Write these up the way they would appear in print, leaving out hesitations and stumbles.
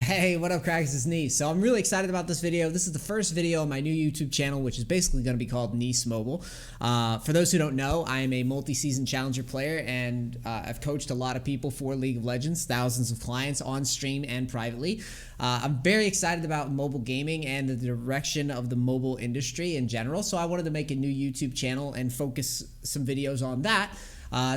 Hey, what up, crackers? It's NEACE. So I'm really excited about this video. This is the first video on my new YouTube channel, which is basically going to be called NEACE Mobile. For those who don't know, I am a multi-season challenger player, and I've coached a lot of people for League of Legends, thousands of clients on stream and privately. I'm very excited about mobile gaming and the direction of the mobile industry in general, so I wanted to make a new YouTube channel and focus some videos on that.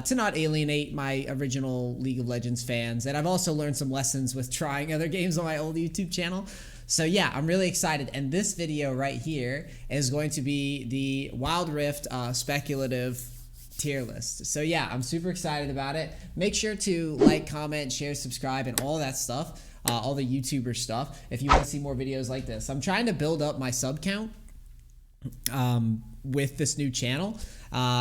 To not alienate my original League of Legends fans. And I've also learned some lessons with trying other games on my old YouTube channel. So yeah, I'm really excited. And this video right here is going to be the Wild Rift speculative tier list. So yeah, I'm super excited about it. Make sure to like, comment, share, subscribe, and all that stuff. All the YouTuber stuff if you want to see more videos like this. I'm trying to build up my sub count with this new channel.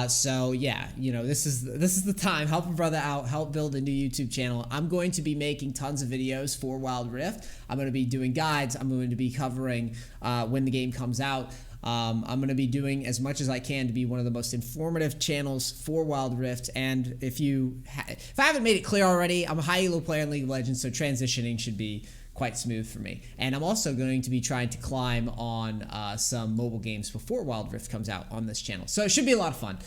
So yeah, you know, this is the time. Help a brother out, help build a new YouTube channel. I'm going to be making tons of videos for Wild Rift. I'm going to be doing guides. I'm going to be covering when the game comes out. I'm going to be doing as much as I can to be one of the most informative channels for Wild Rift. And if I haven't made it clear already, I'm a high elo player in League of Legends, so transitioning should be quite smooth for me. And I'm also going to be trying to climb on some mobile games before Wild Rift comes out on this channel. So it should be a lot of fun.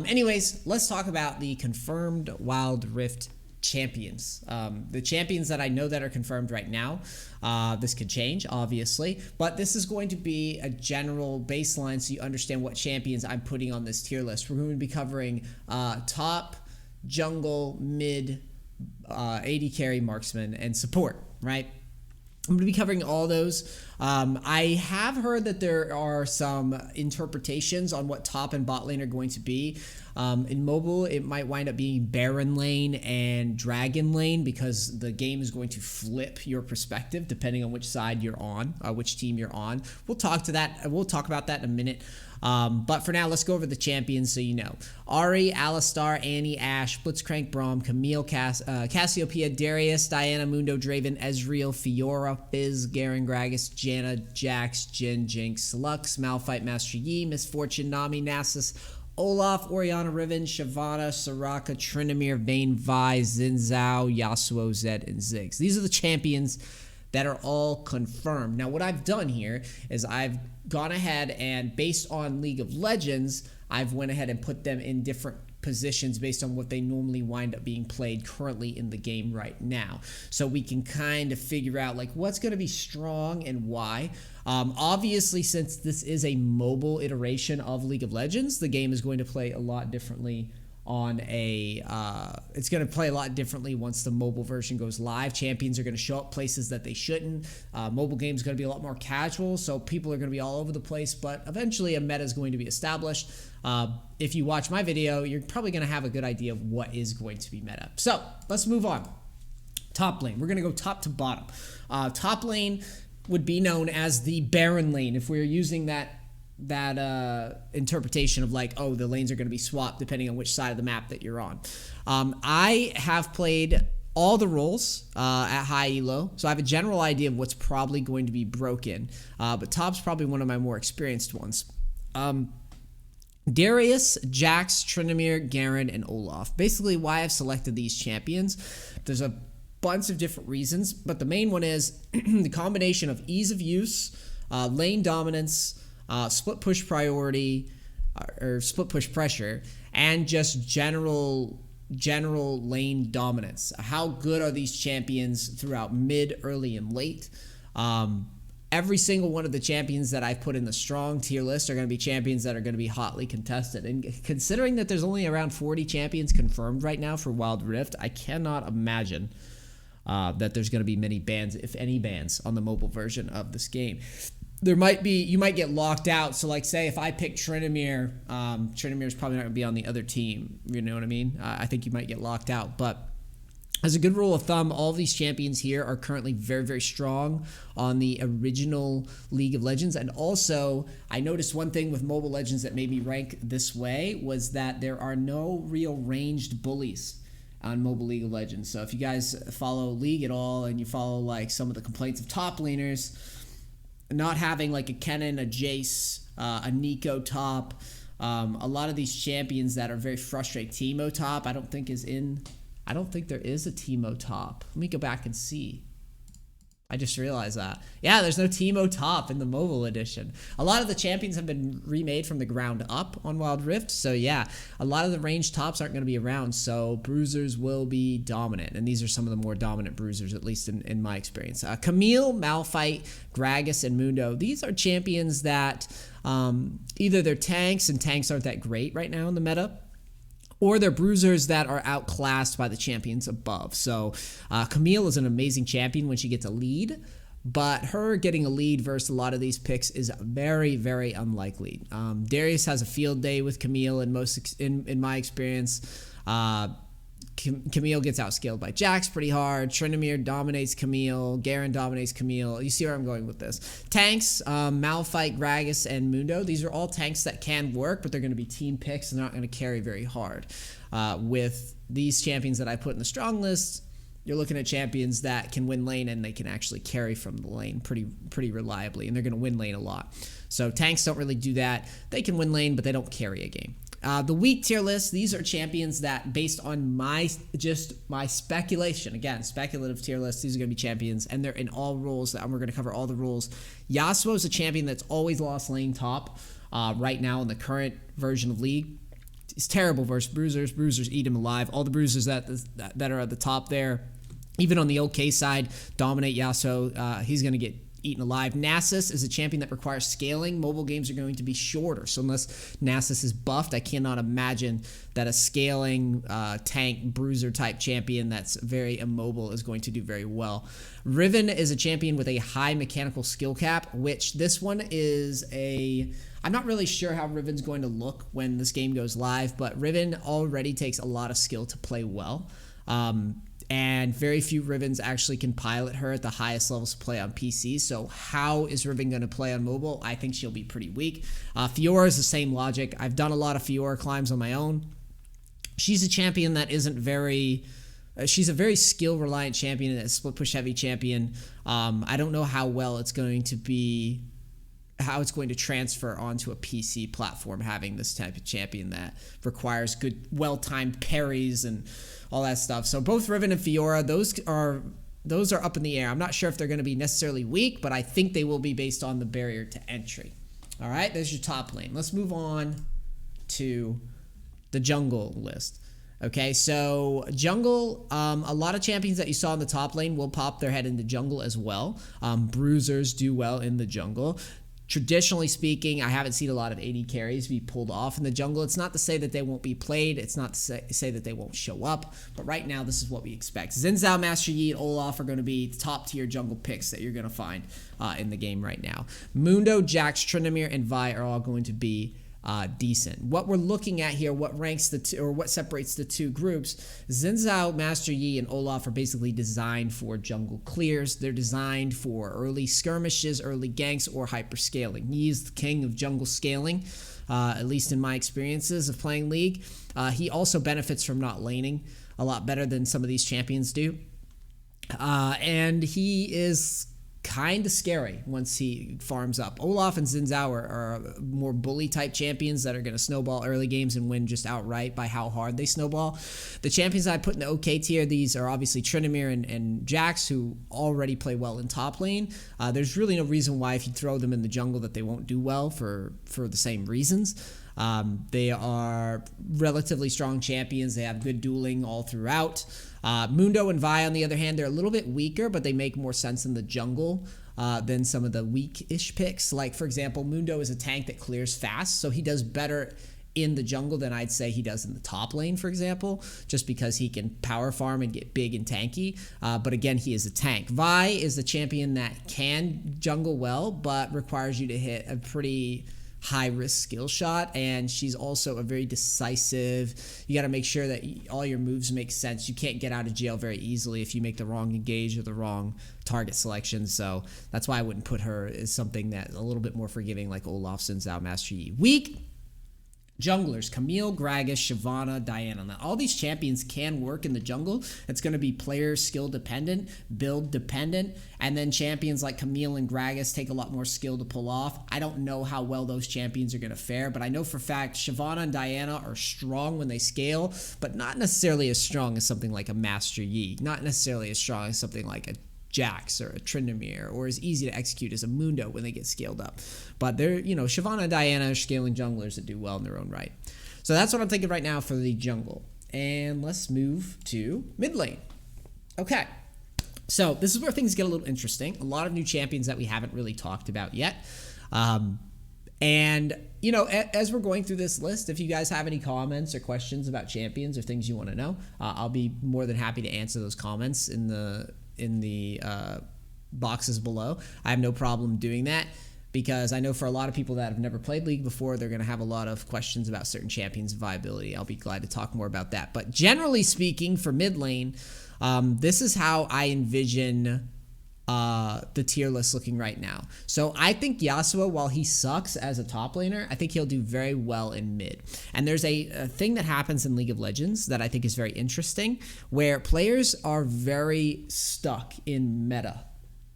Anyways, let's talk about the confirmed Wild Rift champions. The champions that I know that are confirmed right now. This could change, obviously, but this is going to be a general baseline so you understand what champions I'm putting on this tier list. We're going to be covering top, jungle, mid, AD carry, marksman, and support, right? I'm going to be covering all those. I have heard that there are some interpretations on what top and bot lane are going to be. In mobile, it might wind up being Baron lane and Dragon lane because the game is going to flip your perspective depending on which side you're on, which team you're on. We'll talk about that in a minute. But for now, let's go over the champions so you know. Ahri, Alistar, Annie, Ashe, Blitzcrank, Braum, Camille, Cassiopeia, Darius, Diana, Mundo, Draven, Ezreal, Fiora, Fizz, Garen, Gragas, Janna, Jax, Jhin, Jinx, Lux, Malphite, Master Yi, Misfortune, Nami, Nasus, Olaf, Orianna, Riven, Shyvana, Soraka, Tryndamere, Vayne, Vi, Xin Zhao, Yasuo, Zed, and Ziggs. These are the champions that are all confirmed. Now, what I've done here is I've gone ahead and based on League of Legends, I've went ahead and put them in different positions based on what they normally wind up being played currently in the game right now. So we can kind of figure out like what's going to be strong and why. Obviously, since this is a mobile iteration of League of Legends, the game is going to play a lot differently on it's going to play a lot differently once the mobile version goes live. Champions are going to show up places that they shouldn't. Mobile games are going to be a lot more casual, so people are going to be all over the place, but eventually a meta is going to be established. If you watch my video, you're probably going to have a good idea of what is going to be meta. So let's move on. Top lane. We're going to go top to bottom. Top lane would be known as the Baron lane if we're using that interpretation of like, oh, the lanes are going to be swapped depending on which side of the map that you're on. I have played all the roles at high elo, so I have a general idea of what's probably going to be broken, but top's probably one of my more experienced ones. Darius, Jax, Tryndamere, Garen, and Olaf. Basically why I've selected these champions, there's a bunch of different reasons, but the main one is the combination of ease of use, lane dominance, split push priority, or split push pressure, and just general lane dominance. How good are these champions throughout mid, early, and late? Every single one of the champions that I've put in the strong tier list are going to be champions that are going to be hotly contested. And considering that there's only around 40 champions confirmed right now for Wild Rift, I cannot imagine that there's going to be many bans, if any bans, on the mobile version of this game. You might get locked out. So like say if I pick Tryndamere, Tryndamere's probably not going to be on the other team. You know what I mean? I think you might get locked out. But as a good rule of thumb, all of these champions here are currently very, very strong on the original League of Legends. And also, I noticed one thing with Mobile Legends that made me rank this way was that there are no real ranged bullies on Mobile League of Legends. So if you guys follow League at all and you follow like some of the complaints of top laners, not having like a Kennen, a Jace, a Nico top, a lot of these champions that are very frustrating. Teemo top, I don't think there is a Teemo top. Let me go back and see. I just realized that. Yeah, there's no Teemo top in the mobile edition. A lot of the champions have been remade from the ground up on Wild Rift. So yeah, a lot of the ranged tops aren't going to be around. So bruisers will be dominant. And these are some of the more dominant bruisers, at least in my experience. Camille, Malphite, Gragas, and Mundo. These are champions that either they're tanks, and tanks aren't that great right now in the meta, or they're bruisers that are outclassed by the champions above. So Camille is an amazing champion when she gets a lead, but her getting a lead versus a lot of these picks is very, very unlikely. Darius has a field day with Camille in my experience. Camille gets outscaled by Jax pretty hard. Tryndamere dominates Camille. Garen dominates Camille. You see where I'm going with this. Tanks, Malphite, Gragas, and Mundo. These are all tanks that can work, but they're going to be team picks and they're not going to carry very hard. With these champions that I put in the strong list, you're looking at champions that can win lane and they can actually carry from the lane pretty reliably, and they're going to win lane a lot. So tanks don't really do that. They can win lane, but they don't carry a game. The weak tier list, these are champions that, based on my speculation, again, speculative tier list, these are going to be champions, and they're in all rules, and we're going to cover all the rules. Yasuo is a champion that's always lost lane top right now in the current version of League. He's terrible versus bruisers. Bruisers eat him alive. All the bruisers that are at the top there, even on the OK side, dominate Yasuo. He's going to get eaten alive. Nasus is a champion that requires scaling. Mobile games are going to be shorter, so unless Nasus is buffed, I cannot imagine that a scaling tank bruiser type champion that's very immobile is going to do very well. Riven is a champion with a high mechanical skill cap, which this one is I'm not really sure how Riven's going to look when this game goes live, but Riven already takes a lot of skill to play well. And very few Rivens actually can pilot her at the highest levels to play on PC. So how is Riven going to play on mobile? I think she'll be pretty weak. Fiora is the same logic. I've done a lot of Fiora climbs on my own. She's a champion that isn't very... she's a very skill-reliant champion and a split-push-heavy champion. I don't know how well it's going to be... how it's going to transfer onto a PC platform, having this type of champion that requires good, well-timed parries and all that stuff. So both Riven and Fiora, those are up in the air. I'm not sure if they're going to be necessarily weak, but I think they will be based on the barrier to entry. All right, there's your top lane. Let's move on to the jungle list. Okay, so jungle, a lot of champions that you saw in the top lane will pop their head into jungle as well. Bruisers do well in the jungle. Traditionally speaking, I haven't seen a lot of AD carries be pulled off in the jungle. It's not to say that they won't be played. It's not to say that they won't show up. But right now, this is what we expect. Xin Zhao, Master Yi, and Olaf are going to be the top-tier jungle picks that you're going to find in the game right now. Mundo, Jax, Tryndamere, and Vi are all going to be decent. What we're looking at here, what ranks the two, or what separates the two groups, Xin Zhao, Master Yi, and Olaf are basically designed for jungle clears. They're designed for early skirmishes, early ganks, or hyper scaling. Yi is the king of jungle scaling, at least in my experiences of playing League. He also benefits from not laning a lot better than some of these champions do. And he is kind of scary once he farms up. Olaf and Xin Zhao are more bully type champions that are going to snowball early games and win just outright by how hard they snowball. The champions I put in the OK tier, these are obviously Tryndamere and Jax, who already play well in top lane. There's really no reason why if you throw them in the jungle that they won't do well for the same reasons. They are relatively strong champions. They have good dueling all throughout. Mundo and Vi, on the other hand, they're a little bit weaker, but they make more sense in the jungle than some of the weak-ish picks. Like, for example, Mundo is a tank that clears fast, so he does better in the jungle than I'd say he does in the top lane, for example, just because he can power farm and get big and tanky. But again, he is a tank. Vi is the champion that can jungle well, but requires you to hit a pretty high-risk skill shot, and she's also a very decisive. You got to make sure that all your moves make sense. You can't get out of jail very easily if you make the wrong engage or the wrong target selection, so that's why I wouldn't put her as something that a little bit more forgiving like Olaf, Xin Zhao, Master Yi. Weak junglers, Camille, Gragas, Shyvana, Diana. Now, all these champions can work in the jungle. It's going to be player skill dependent, build dependent, and then champions like Camille and Gragas take a lot more skill to pull off. I don't know how well those champions are going to fare, but I know for a fact Shyvana and Diana are strong when they scale, but not necessarily as strong as something like a Master Yi, not necessarily as strong as something like a Jax or a Tryndamere, or as easy to execute as a Mundo when they get scaled up. But they're, Shyvana and Diana are scaling junglers that do well in their own right. So that's what I'm thinking right now for the jungle. And let's move to mid lane. Okay. So this is where things get a little interesting. A lot of new champions that we haven't really talked about yet. And, as we're going through this list, if you guys have any comments or questions about champions or things you want to know, I'll be more than happy to answer those comments in the boxes below. I have no problem doing that, because I know for a lot of people that have never played League before, they're going to have a lot of questions about certain champions' viability. I'll be glad to talk more about that. But generally speaking, for mid lane, this is how I envision the tier list looking right now. So I think Yasuo, while he sucks as a top laner, I think he'll do very well in mid. And there's a thing that happens in League of Legends that I think is very interesting, where players are very stuck in meta.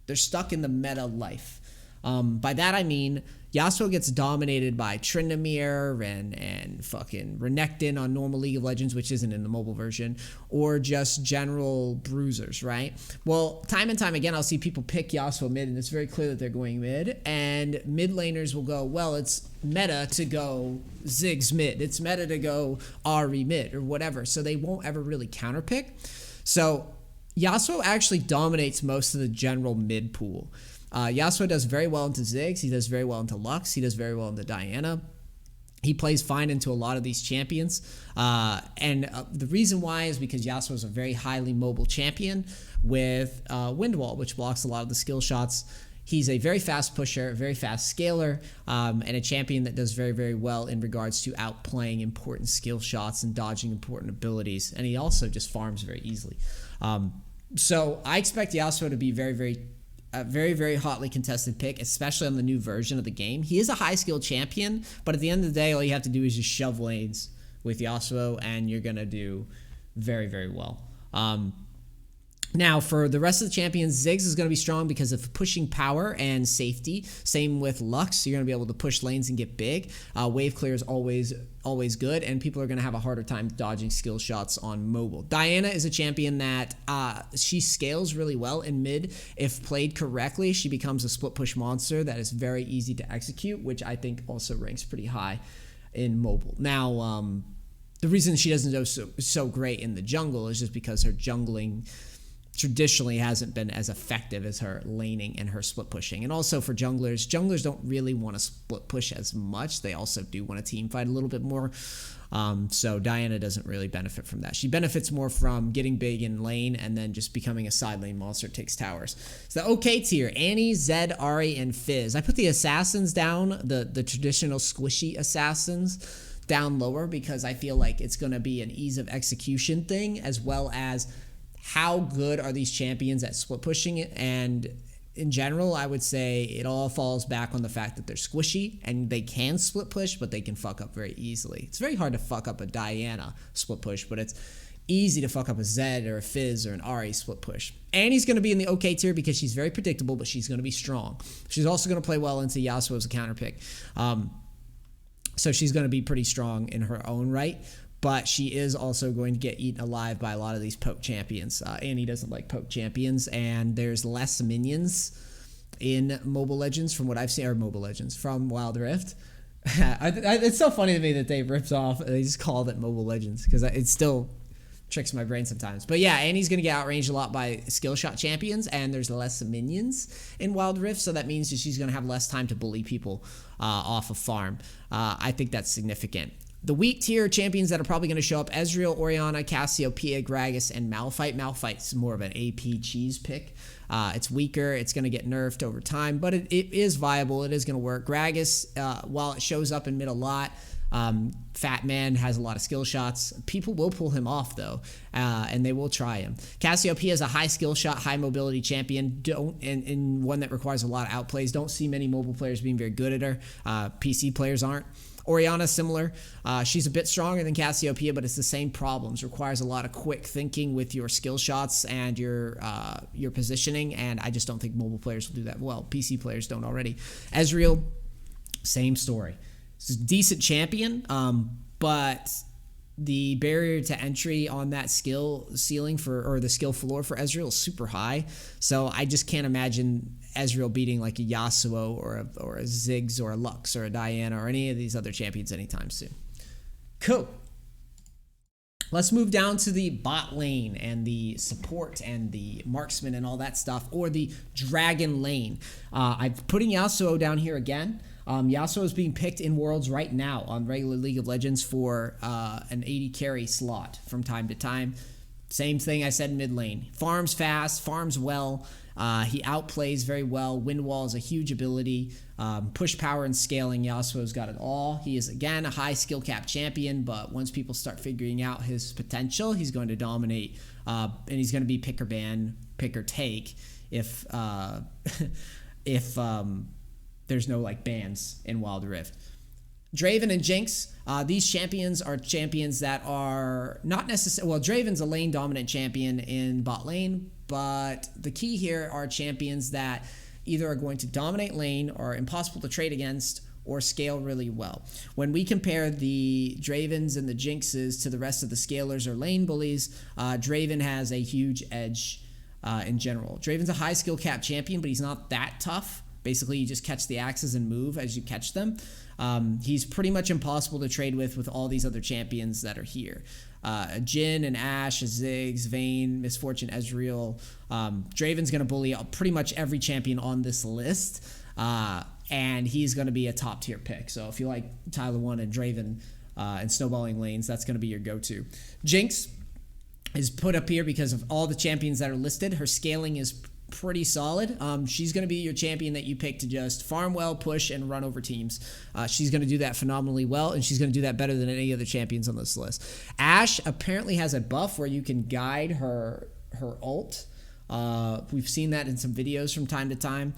They're stuck in the meta life. By that I mean Yasuo gets dominated by Tryndamere and fucking Renekton on normal League of Legends, which isn't in the mobile version, or just general bruisers, right? Well, time and time again, I'll see people pick Yasuo mid, and it's very clear that they're going mid, and mid laners will go, well, it's meta to go Ziggs mid, it's meta to go Ahri mid, or whatever, so they won't ever really counterpick. So Yasuo actually dominates most of the general mid pool. Yasuo does very well into Ziggs. He does very well into Lux. He does very well into Diana. He plays fine into a lot of these champions. The reason why is because Yasuo is a very highly mobile champion with Wind Wall, which blocks a lot of the skill shots. He's a very fast pusher, a very fast scaler, and a champion that does very, very well in regards to outplaying important skill shots and dodging important abilities. And he also just farms very easily. So I expect Yasuo to be very, very hotly contested pick, especially on the new version of the game. He is a high skill champion, but at the end of the day, all you have to do is just shove lanes with Yasuo, and you're going to do very, very well. Now, for the rest of the champions, Ziggs is going to be strong because of pushing power and safety. Same with Lux. You're going to be able to push lanes and get big. Wave clear is always good, and people are going to have a harder time dodging skill shots on mobile. Diana is a champion that she scales really well in mid. If played correctly, she becomes a split push monster that is very easy to execute, which I think also ranks pretty high in mobile. Now, the reason she doesn't do so great in the jungle is just because her jungling traditionally hasn't been as effective as her laning and her split pushing. And also for junglers don't really want to split push as much. They also do want to team fight a little bit more. So Diana doesn't really benefit from that. She benefits more from getting big in lane and then just becoming a side lane monster, takes towers. So the OK tier, Annie, Zed, Ahri, and Fizz. I put the assassins down, the traditional squishy assassins, down lower because I feel like it's going to be an ease of execution thing, as well as how good are these champions at split pushing it. And in general, I would say it all falls back on the fact that they're squishy and they can split push, but they can fuck up very easily. It's very hard to fuck up a Diana split push, but it's easy to fuck up a Zed or a Fizz or an Ahri split push. Annie's going to be in the OK tier because she's very predictable, but she's going to be strong. She's also going to play well into Yasuo as a counter pick. So she's going to be pretty strong in her own right. But she is also going to get eaten alive by a lot of these poke champions. Annie doesn't like poke champions, and there's less minions in Mobile Legends from what I've seen, or Mobile Legends, from Wild Rift. It's so funny to me that they ripped off, they just called it Mobile Legends, because it still tricks my brain sometimes. But yeah, Annie's going to get outranged a lot by skill shot champions, and there's less minions in Wild Rift, so that means that she's going to have less time to bully people off of farm. I think that's significant. The weak tier champions that are probably going to show up: Ezreal, Orianna, Cassiopeia, Gragas, and Malphite. Malphite's more of an AP cheese pick. It's weaker. It's going to get nerfed over time, but it is viable. It is going to work. Gragas, while it shows up in mid a lot, Fat Man has a lot of skill shots. People will pull him off, though, and they will try him. Cassiopeia is a high skill shot, high mobility champion, and one that requires a lot of outplays. Don't see many mobile players being very good at her. PC players aren't. Orianna, similar. She's a bit stronger than Cassiopeia, but it's the same problems. Requires a lot of quick thinking with your skill shots and your positioning, and I just don't think mobile players will do that well. PC players don't already. Ezreal, same story. It's a decent champion, but the barrier to entry on that skill ceiling or the skill floor for Ezreal is super high. So I just can't imagine Ezreal beating like a Yasuo or a Ziggs or a Lux or a Diana or any of these other champions anytime soon. Cool. Let's move down to the bot lane and the support and the marksman and all that stuff, or the dragon lane. I'm putting Yasuo down here again. Yasuo is being picked in Worlds right now on regular League of Legends for an AD carry slot from time to time. Same thing I said in mid lane. Farms fast, farms well. He outplays very well. Wind wall is a huge ability. Push power and scaling, Yasuo's got it all. He is, again, a high skill cap champion, but once people start figuring out his potential, he's going to dominate, and he's going to be pick or ban, pick or take if there's no like bans in Wild Rift. Draven and Jinx, these champions are champions that are not necessarily, well, Draven's a lane dominant champion in bot lane, but the key here are champions that either are going to dominate lane or are impossible to trade against or scale really well. When we compare the Dravens and the Jinxes to the rest of the scalers or lane bullies, Draven has a huge edge in general. Draven's a high skill cap champion, but he's not that tough. Basically, you just catch the axes and move as you catch them. He's pretty much impossible to trade with all these other champions that are here. Jhin and Ashe, Ziggs, Vayne, Misfortune, Ezreal. Draven's going to bully pretty much every champion on this list, and he's going to be a top tier pick. So if you like Tyler 1 and Draven and snowballing lanes, that's going to be your go-to. Jinx is put up here because of all the champions that are listed. Her scaling is pretty solid. She's going to be your champion that you pick to just farm well, push, and run over teams. She's going to do that phenomenally well, and she's going to do that better than any other champions on this list. Ashe apparently has a buff where you can guide her ult. We've seen that in some videos from time to time.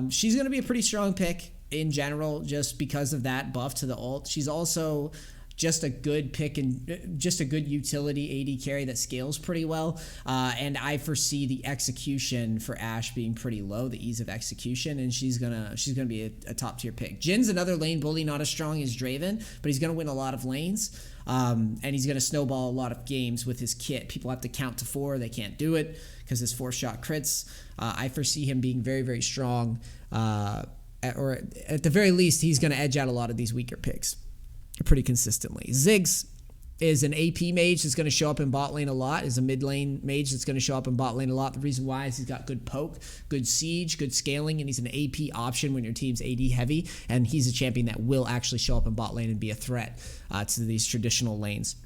She's going to be a pretty strong pick in general just because of that buff to the ult. She's also just a good pick and just a good utility AD carry that scales pretty well. And I foresee the execution for Ashe being pretty low, the ease of execution, and she's gonna be a top tier pick. Jin's another lane bully, not as strong as Draven, but he's gonna win a lot of lanes. And he's gonna snowball a lot of games with his kit. People have to count to 4, they can't do it because his 4-shot crits. I foresee him being very, very strong, or at the very least, he's gonna edge out a lot of these weaker picks pretty consistently. Ziggs is an AP mage that's going to show up in bot lane a lot, is a mid lane mage that's going to show up in bot lane a lot. The reason why is he's got good poke, good siege, good scaling, and he's an AP option when your team's AD heavy, and he's a champion that will actually show up in bot lane and be a threat to these traditional lanes.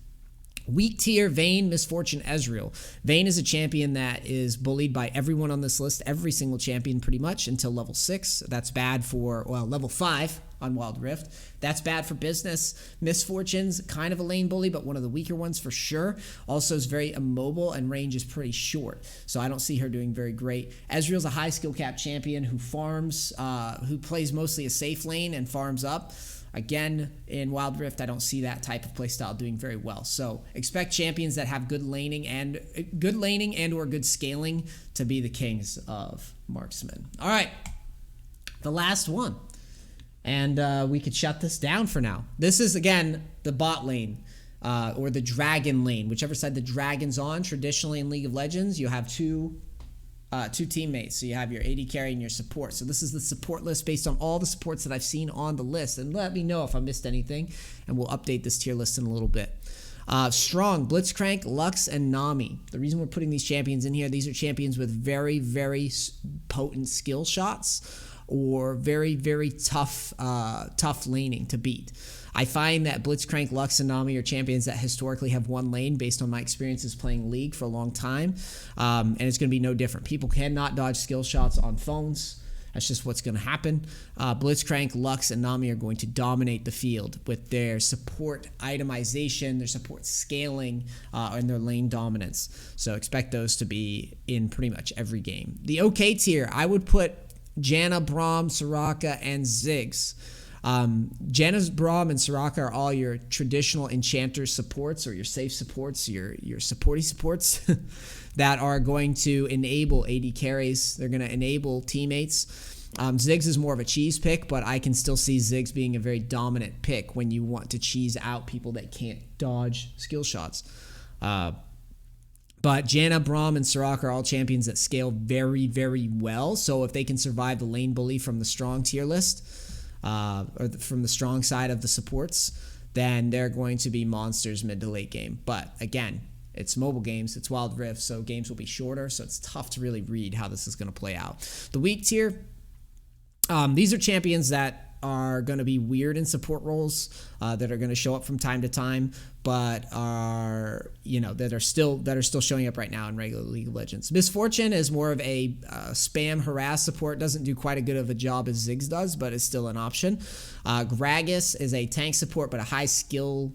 Weak tier, Vayne, Misfortune, Ezreal. Vayne is a champion that is bullied by everyone on this list, every single champion pretty much, until level 6. That's bad for, well, level 5 on Wild Rift. That's bad for business. Misfortune's kind of a lane bully, but one of the weaker ones for sure. Also is very immobile and range is pretty short, so I don't see her doing very great. Ezreal's a high skill cap champion who farms, who plays mostly a safe lane and farms up. Again, in Wild Rift, I don't see that type of playstyle doing very well. So expect champions that have good laning and or good scaling to be the kings of marksmen. All right, the last one, and we could shut this down for now. This is again the bot lane. Or the dragon lane, whichever side the dragon's on. Traditionally in League of Legends, you have two teammates. So you have your AD carry and your support. So this is the support list based on all the supports that I've seen on the list. And let me know if I missed anything, and we'll update this tier list in a little bit. Strong, Blitzcrank, Lux, and Nami. The reason we're putting these champions in here, these are champions with very, very potent skill shots or very, very tough laning to beat. I find that Blitzcrank, Lux, and Nami are champions that historically have one lane based on my experiences playing League for a long time, and it's going to be no different. People cannot dodge skill shots on phones. That's just what's going to happen. Blitzcrank, Lux, and Nami are going to dominate the field with their support itemization, their support scaling, and their lane dominance. So expect those to be in pretty much every game. The OK tier, I would put Janna, Braum, Soraka, and Ziggs. Janna's, Braum, and Soraka are all your traditional enchanter supports, or your safe supports, your supporty supports that are going to enable AD carries. They're going to enable teammates. Ziggs is more of a cheese pick, but I can still see Ziggs being a very dominant pick when you want to cheese out people that can't dodge skill shots. But Janna, Braum, and Soraka are all champions that scale very, very well. So if they can survive the lane bully from the strong tier list, or from the strong side of the supports, then they're going to be monsters mid to late game. But again, it's mobile games, it's Wild Rift, so games will be shorter, so it's tough to really read how this is going to play out. The weak tier, these are champions that are going to be weird in support roles, that are going to show up from time to time, but are, that are still showing up right now in regular League of Legends. Misfortune is more of a spam harass support. Doesn't do quite as good of a job as Ziggs does, but is still an option. Gragas is a tank support, but a high skill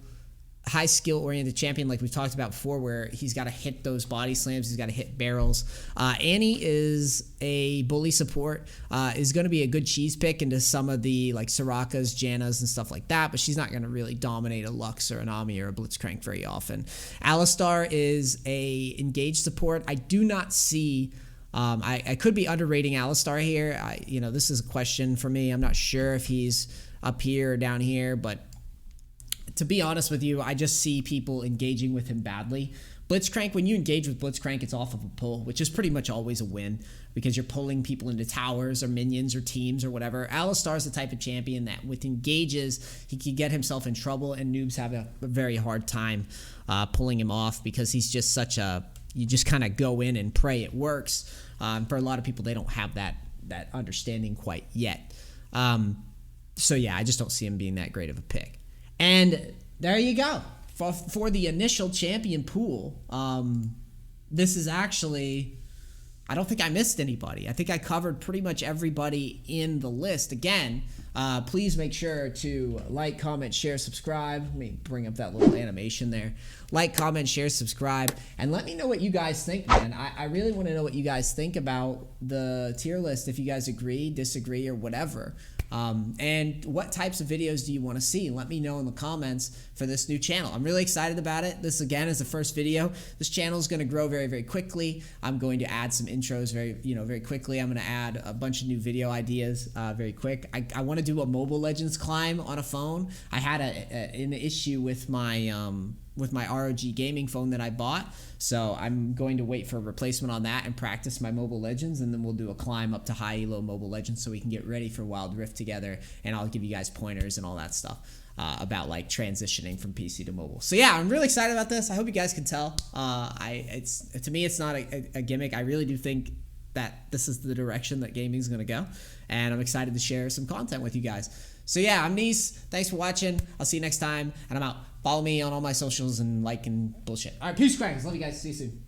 oriented champion, like we talked about before, where he's got to hit those body slams, he's got to hit barrels. Annie is a bully support, is going to be a good cheese pick into some of the like Sorakas, Jannas, and stuff like that, but she's not going to really dominate a Lux or an Ami or a Blitzcrank very often. Alistar is a engaged support. I do not see, I could be underrating Alistar here. This is a question for me. I'm not sure if he's up here or down here, but to be honest with you, I just see people engaging with him badly. Blitzcrank, when you engage with Blitzcrank, it's off of a pull, which is pretty much always a win because you're pulling people into towers or minions or teams or whatever. Alistar is the type of champion that with engages, he can get himself in trouble, and noobs have a very hard time pulling him off because he's just such a, you just kind of go in and pray it works. For a lot of people, they don't have that understanding quite yet. So yeah, I just don't see him being that great of a pick. And there you go. For the initial champion pool, this is actually, I don't think I missed anybody. I think I covered pretty much everybody in the list. Again, please make sure to like, comment, share, subscribe. Let me bring up that little animation there. Like, comment, share, subscribe, and let me know what you guys think, man. I really want to know what you guys think about the tier list, if you guys agree, disagree, or whatever. And what types of videos do you want to see? Let me know in the comments for this new channel. I'm really excited about it. This, again, is the first video. This channel is going to grow very, very quickly. I'm going to add some intros very quickly. I'm going to add a bunch of new video ideas very quick. I want to do a Mobile Legends climb on a phone. I had an issue with my ROG gaming phone that I bought, so I'm going to wait for a replacement on that and practice my Mobile Legends, and then we'll do a climb up to high elo Mobile Legends so we can get ready for Wild Rift together, and I'll give you guys pointers and all that stuff about like transitioning from PC to mobile. So yeah, I'm really excited about this. I hope you guys can tell. To me, it's not a gimmick. I really do think that this is the direction that gaming is going to go, and I'm excited to share some content with you guys. So yeah, I'm NEACE. Thanks for watching. I'll see you next time, and I'm out. Follow me on all my socials and like and bullshit. All right, peace, crackers. Love you guys. See you soon.